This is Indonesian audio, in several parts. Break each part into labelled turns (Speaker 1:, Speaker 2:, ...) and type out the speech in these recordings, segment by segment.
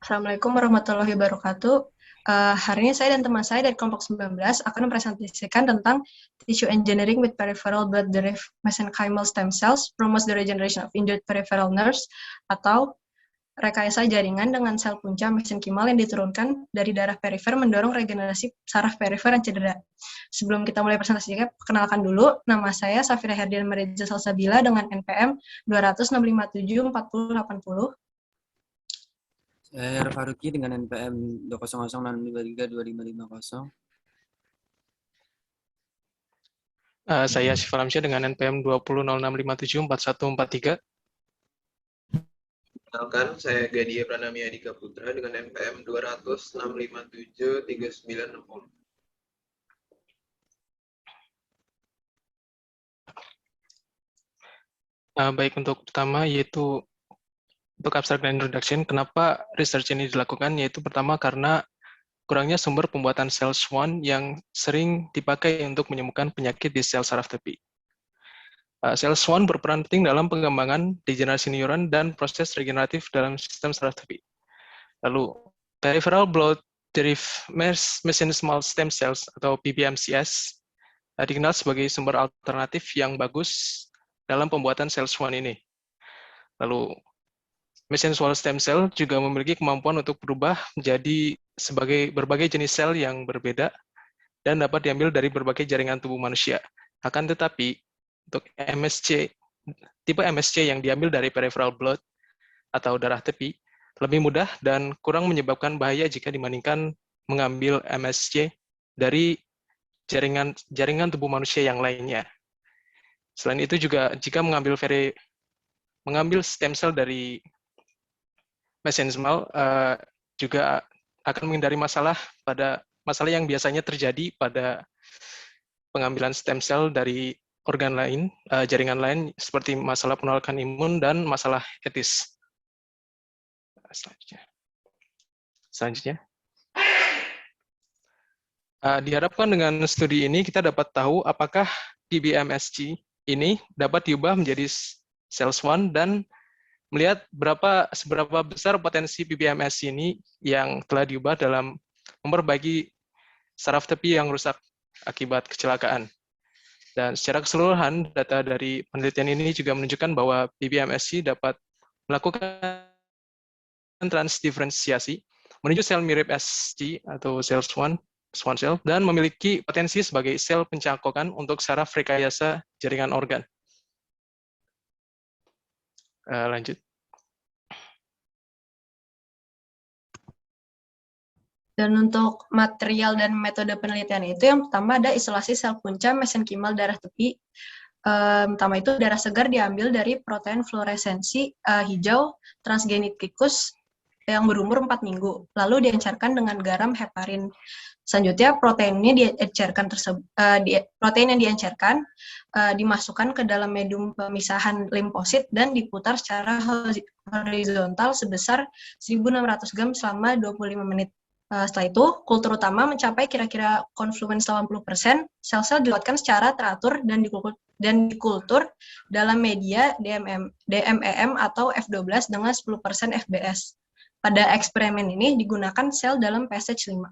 Speaker 1: Assalamualaikum warahmatullahi wabarakatuh. Hari ini saya dan teman saya dari kelompok 19 akan mempresentasikan tentang tissue engineering with peripheral blood-derived mesenchymal stem cells promotes the regeneration of injured peripheral nerves, atau rekayasa jaringan dengan sel punca mesenkimal yang diturunkan dari darah perifer mendorong regenerasi saraf perifer yang cedera. Sebelum kita mulai presentasinya, perkenalkan dulu, nama saya Safira Herdian Mariza Salsabila dengan NPM 206574080.
Speaker 2: Saya Faruqi dengan NPM 20062325550.
Speaker 3: Saya Syifa Lamsyah dengan NPM 2006574143.
Speaker 4: Kenalkan, saya Gadia Pranamia Dika Putra dengan NPM 20065573960.
Speaker 3: Baik, untuk pertama yaitu untuk abstract dan introduction, kenapa research ini dilakukan, yaitu pertama karena kurangnya sumber pembuatan sel Schwann yang sering dipakai untuk menyembuhkan penyakit di sel saraf tepi. Sel Schwann berperan penting dalam pengembangan degenerasi neuron dan proses regeneratif dalam sistem saraf tepi. Lalu, peripheral blood-derived mesenchymal stem cells atau PBMCS dikenal sebagai sumber alternatif yang bagus dalam pembuatan sel Schwann ini. Lalu, mesenchymal stem cell juga memiliki kemampuan untuk berubah menjadi sebagai berbagai jenis sel yang berbeda dan dapat diambil dari berbagai jaringan tubuh manusia. Akan tetapi, untuk tipe MSC yang diambil dari peripheral blood atau darah tepi, lebih mudah dan kurang menyebabkan bahaya jika dibandingkan mengambil MSC dari jaringan tubuh manusia yang lainnya. Selain itu juga jika mengambil stem cell dari mesenchymal juga akan menghindari masalah yang biasanya terjadi pada pengambilan stem cell dari organ lain, jaringan lain seperti masalah penolakan imun dan masalah etis. Selanjutnya. Diharapkan dengan studi ini kita dapat tahu apakah PBMSG ini dapat diubah menjadi sel Schwann dan melihat seberapa besar potensi PBMS ini yang telah diubah dalam memperbaiki saraf tepi yang rusak akibat kecelakaan. Dan secara keseluruhan, data dari penelitian ini juga menunjukkan bahwa PBMSG dapat melakukan transdiferensiasi menuju sel mirip SG atau sel Schwann cell dan memiliki potensi sebagai sel pencangkokan untuk saraf rekayasa jaringan organ. Lanjut.
Speaker 1: Dan untuk material dan metode penelitian itu, yang pertama ada isolasi sel punca mesenchymal darah tepi. Pertama itu darah segar diambil dari protein fluoresensi hijau transgenetikus yang berumur 4 minggu, lalu diencerkan dengan garam heparin. Selanjutnya protein yang diencerkan dimasukkan ke dalam medium pemisahan limfosit dan diputar secara horizontal sebesar 1.600 gram selama 25 menit. Setelah itu, kultur utama mencapai kira-kira konfluens 80%, sel-sel dilewatkan secara teratur dan dikultur dalam media DMEM atau F12 dengan 10% FBS. Pada eksperimen ini digunakan sel dalam PSH5.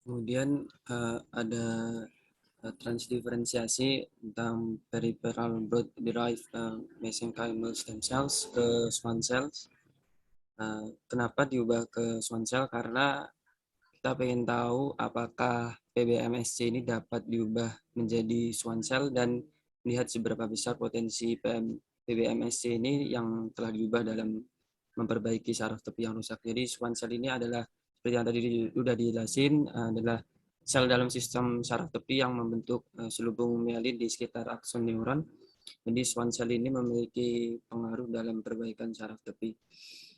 Speaker 2: Kemudian ada transdiferensiasi tentang peripheral blood-derived mesenchymal stem cells ke Schwann cells. Kenapa diubah ke Schwann cell? Karena kita ingin tahu apakah PBMSC ini dapat diubah menjadi Schwann cell dan melihat seberapa besar potensi PBMSC ini yang telah diubah dalam memperbaiki saraf tepi yang rusak. Jadi Schwann cell ini adalah seperti yang tadi sudah dijelasin, adalah sel dalam sistem saraf tepi yang membentuk selubung mielin di sekitar akson neuron. Jadi Schwann cell ini memiliki pengaruh dalam perbaikan saraf tepi.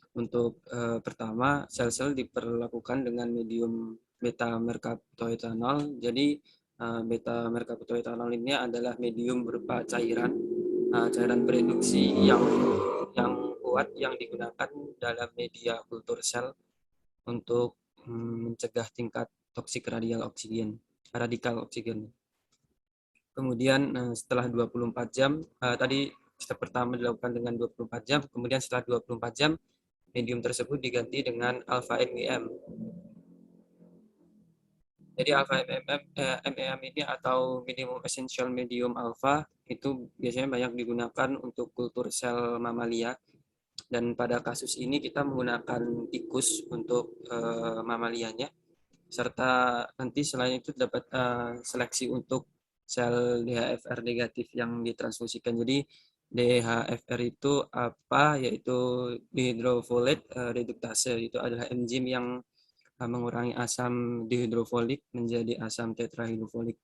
Speaker 2: Untuk pertama, sel-sel diperlakukan dengan medium beta-mercaptoetanol. Jadi beta-mercaptoetanol ini adalah medium berupa cairan bereduksi yang kuat yang digunakan dalam media kultur sel untuk mencegah tingkat toksik radikal oksigen. Kemudian setelah 24 jam, tadi Step pertama dilakukan dengan 24 jam, kemudian setelah 24 jam, medium tersebut diganti dengan alpha MEM. Jadi alpha MEM ini atau minimum essential medium alpha itu biasanya banyak digunakan untuk kultur sel mamalia. Dan pada kasus ini kita menggunakan tikus untuk mamalianya, serta nanti selain itu dapat seleksi untuk sel DHFR negatif yang ditransfusikan. Jadi DHFR itu apa? Yaitu dihydrofolate reduktase. Itu adalah enzim yang mengurangi asam dihidrofolik menjadi asam tetrahidrofolik.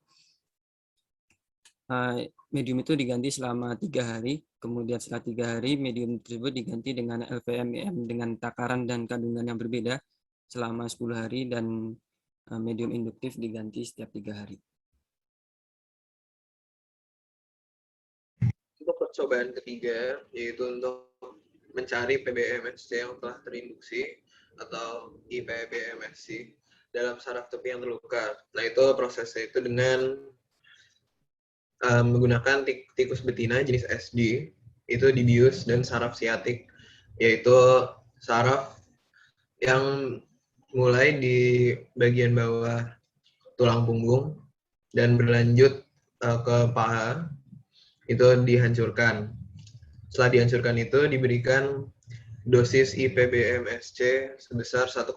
Speaker 2: Medium itu diganti selama 3 hari, kemudian setelah 3 hari medium tersebut diganti dengan LVMEM dengan takaran dan kandungan yang berbeda selama 10 hari, dan medium induktif diganti setiap 3 hari.
Speaker 4: Untuk percobaan ketiga, yaitu untuk mencari PBMSC yang telah terinduksi atau IPBMSC dalam saraf tepi yang terluka. Nah, itu prosesnya itu dengan menggunakan tikus betina jenis SD, itu dibius dan saraf siatik, yaitu saraf yang mulai di bagian bawah tulang punggung dan berlanjut ke paha, itu dihancurkan. Setelah dihancurkan itu diberikan dosis IPBMSC sebesar 1,5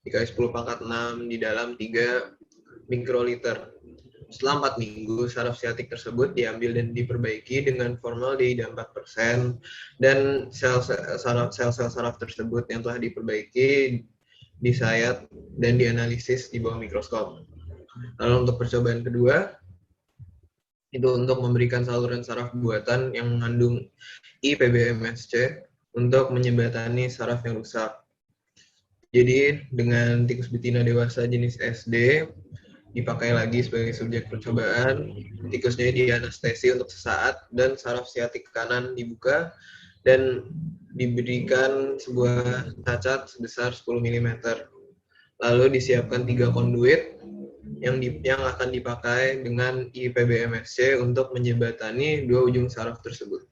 Speaker 4: dikali 10 pangkat 6 di dalam 3 mikroliter. Setelah 4 minggu, saraf siatik tersebut diambil dan diperbaiki dengan formaldehida 4%, dan sel-sel saraf tersebut yang telah diperbaiki disayat dan dianalisis di bawah mikroskop. Lalu untuk percobaan kedua, itu untuk memberikan saluran saraf buatan yang mengandung IPBMSC untuk menjembatani saraf yang rusak. Jadi dengan tikus betina dewasa jenis SD dipakai lagi sebagai subjek percobaan. Tikusnya dianestesi untuk sesaat dan saraf siatik kanan dibuka dan diberikan sebuah cacat sebesar 10 mm. Lalu disiapkan 3 konduit yang akan dipakai dengan IPBMSC untuk menjembatani 2 ujung saraf tersebut.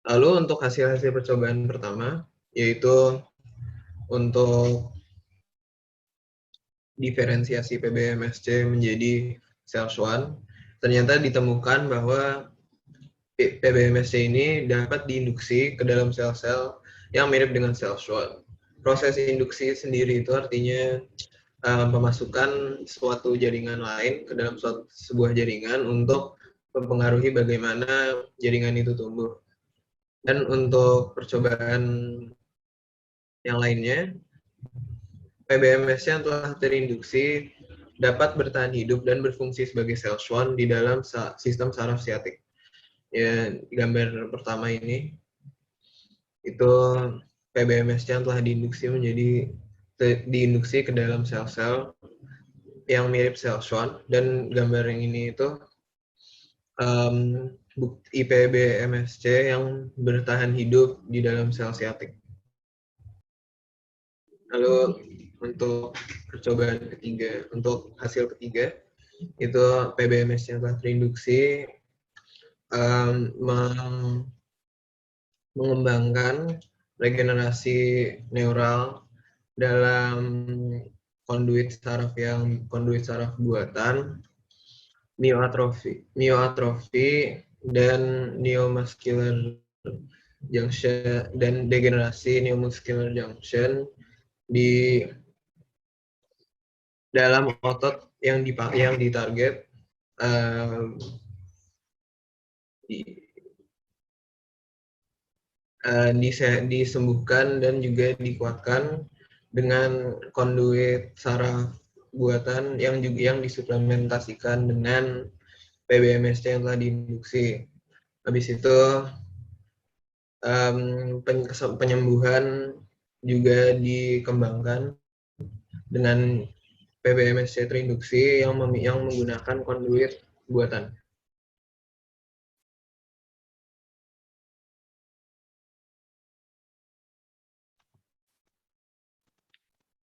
Speaker 4: Lalu untuk hasil-hasil percobaan pertama, yaitu untuk diferensiasi PBMSC menjadi SELS1, ternyata ditemukan bahwa PBMSC ini dapat diinduksi ke dalam sel-sel yang mirip dengan SELS1. Proses induksi sendiri itu artinya pemasukan suatu jaringan lain ke dalam sebuah jaringan untuk mempengaruhi bagaimana jaringan itu tumbuh. Dan untuk percobaan yang lainnya, PBMSC yang telah terinduksi dapat bertahan hidup dan berfungsi sebagai SELS1 di dalam sistem saraf siatik. Ya, gambar pertama ini itu PBMSC yang telah diinduksi ke dalam sel-sel yang mirip SELS1, dan gambar yang ini itu IPBMSC yang bertahan hidup di dalam sel siatik. Lalu untuk percobaan ketiga, untuk hasil ketiga, itu PBMSC yang telah terinduksi mengembangkan regenerasi neural dalam konduit saraf buatan, myoatrofi dan neuromuscular junction dan degenerasi neuromuscular junction di dalam otot yang ditarget disembuhkan dan juga dikuatkan dengan konduit saraf buatan yang disuplementasikan dengan PBMSC yang telah diinduksi. Habis itu penyembuhan juga dikembangkan dengan PBMSC terinduksi yang menggunakan konduit buatan.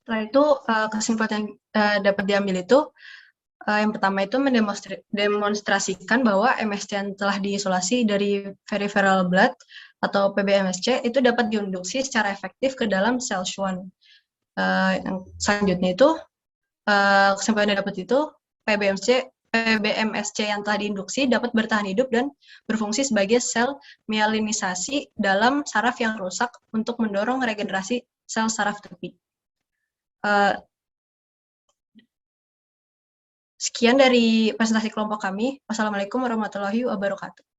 Speaker 1: Setelah itu kesimpulan yang dapat diambil itu Yang pertama itu mendemonstrasikan bahwa MSC yang telah diisolasi dari peripheral blood atau PBMSC itu dapat diinduksi secara efektif ke dalam sel Schwann. Yang selanjutnya itu kesimpulan yang dapat itu PBMSC yang telah diinduksi dapat bertahan hidup dan berfungsi sebagai sel myelinisasi dalam saraf yang rusak untuk mendorong regenerasi sel saraf tepi. Sekian dari presentasi kelompok kami. Wassalamualaikum warahmatullahi wabarakatuh.